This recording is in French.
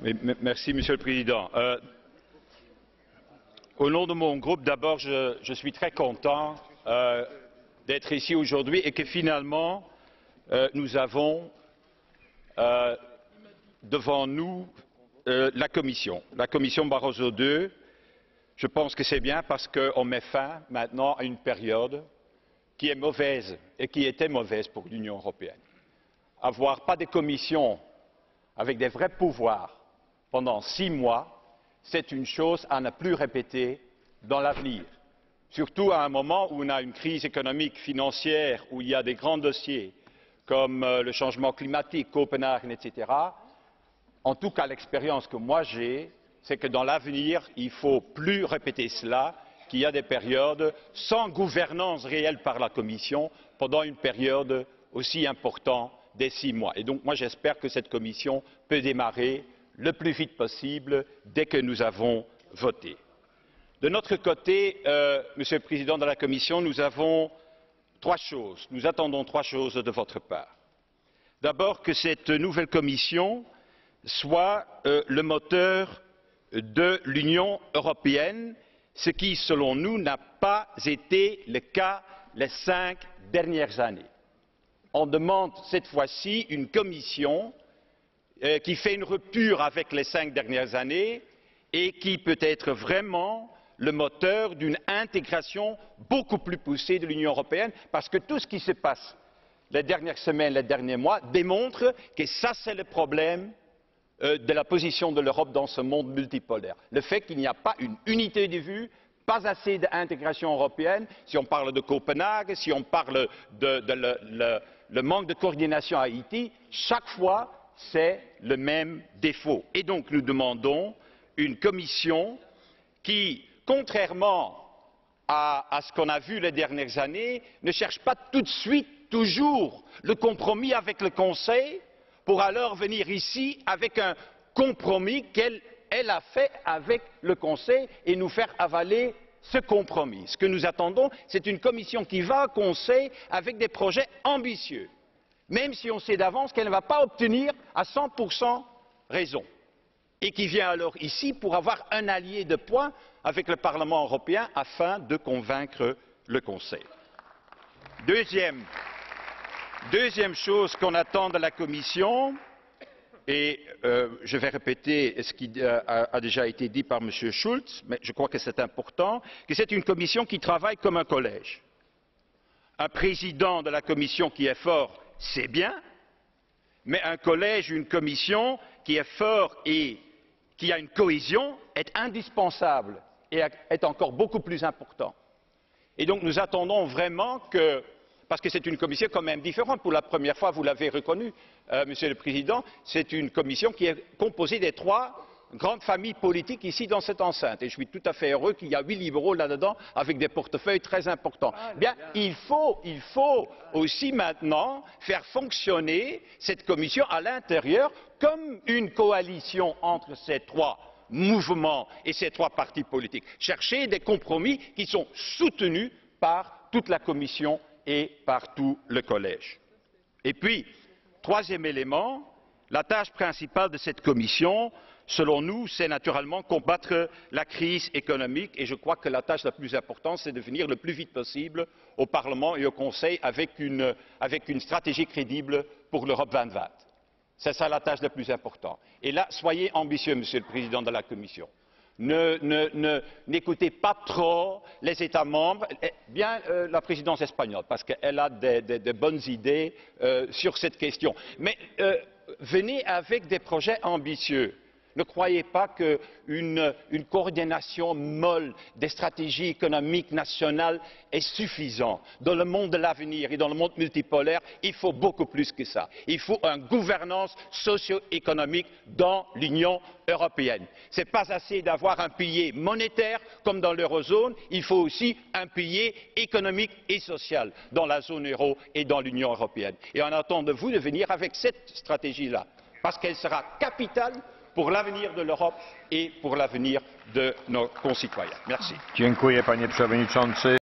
Oui, merci, Monsieur le Président. Au nom de mon groupe, d'abord, je suis très content d'être ici aujourd'hui et que finalement, nous avons devant nous la Commission Barroso II. Je pense que c'est bien parce qu'on met fin maintenant à une période qui est mauvaise et qui était mauvaise pour l'Union européenne. Avoir pas de commission avec des vrais pouvoirs pendant 6 mois, c'est une chose à ne plus répéter dans l'avenir. Surtout à un moment où on a une crise économique, financière, où il y a des grands dossiers comme le changement climatique, Copenhague, etc. En tout cas, l'expérience que moi j'ai, c'est que dans l'avenir, il ne faut plus répéter cela, qu'il y a des périodes sans gouvernance réelle par la Commission pendant une période aussi importante des 6 mois. Et donc, moi, j'espère que cette Commission peut démarrer le plus vite possible dès que nous avons voté. De notre côté, Monsieur le Président de la Commission, nous avons 3 choses. Nous attendons 3 choses de votre part. D'abord, que cette nouvelle Commission soit le moteur de l'Union européenne, ce qui, selon nous, n'a pas été le cas les 5 dernières années. On demande cette fois-ci une Commission qui fait une rupture avec les 5 dernières années et qui peut être vraiment le moteur d'une intégration beaucoup plus poussée de l'Union européenne, parce que tout ce qui se passe les dernières semaines, les derniers mois, démontre que ça, c'est le problème de la position de l'Europe dans ce monde multipolaire. Le fait qu'il n'y a pas une unité de vue, pas assez d'intégration européenne, si on parle de Copenhague, si on parle le manque de coordination à Haïti, chaque fois, c'est le même défaut. Et donc, nous demandons une commission qui, contrairement à ce qu'on a vu les dernières années, ne cherche pas tout de suite, toujours, le compromis avec le Conseil, pour alors venir ici avec un compromis qu'elle a fait avec le Conseil et nous faire avaler ce compromis. Ce que nous attendons, c'est une commission qui va au Conseil avec des projets ambitieux, même si on sait d'avance qu'elle ne va pas obtenir à 100% raison, et qui vient alors ici pour avoir un allié de poing avec le Parlement européen afin de convaincre le Conseil. Deuxième chose qu'on attend de la Commission, et je vais répéter ce qui a déjà été dit par M. Schulz, mais je crois que c'est important, que c'est une Commission qui travaille comme un collège. Un président de la Commission qui est fort, c'est bien, mais un collège, une Commission qui est fort et qui a une cohésion est indispensable et est encore beaucoup plus important. Et donc nous attendons vraiment que, parce que c'est une commission quand même différente, pour la première fois, vous l'avez reconnu, Monsieur le Président, c'est une commission qui est composée des 3 grandes familles politiques ici dans cette enceinte. Et je suis tout à fait heureux qu'il y a 8 libéraux là-dedans avec des portefeuilles très importants. Bien, il faut aussi maintenant faire fonctionner cette commission à l'intérieur comme une coalition entre ces 3 mouvements et ces 3 partis politiques. Chercher des compromis qui sont soutenus par toute la Commission et par tout le collège. Et puis, 3e élément, la tâche principale de cette Commission, selon nous, c'est naturellement combattre la crise économique, et je crois que la tâche la plus importante, c'est de venir le plus vite possible au Parlement et au Conseil avec une stratégie crédible pour l'Europe 2020. C'est ça la tâche la plus importante. Et là, soyez ambitieux, Monsieur le Président de la Commission. N'écoutez pas trop les États membres, bien la présidence espagnole, parce qu'elle a de bonnes idées sur cette question. Mais venez avec des projets ambitieux. Ne croyez pas qu'une coordination molle des stratégies économiques nationales est suffisante. Dans le monde de l'avenir et dans le monde multipolaire, il faut beaucoup plus que ça. Il faut une gouvernance socio-économique dans l'Union européenne. Ce n'est pas assez d'avoir un pilier monétaire comme dans l'eurozone, il faut aussi un pilier économique et social dans la zone euro et dans l'Union européenne. Et on attend de vous de venir avec cette stratégie-là, parce qu'elle sera capitale pour l'avenir de l'Europe et pour l'avenir de nos concitoyens. Merci. Dziękuję, panie przewodniczący.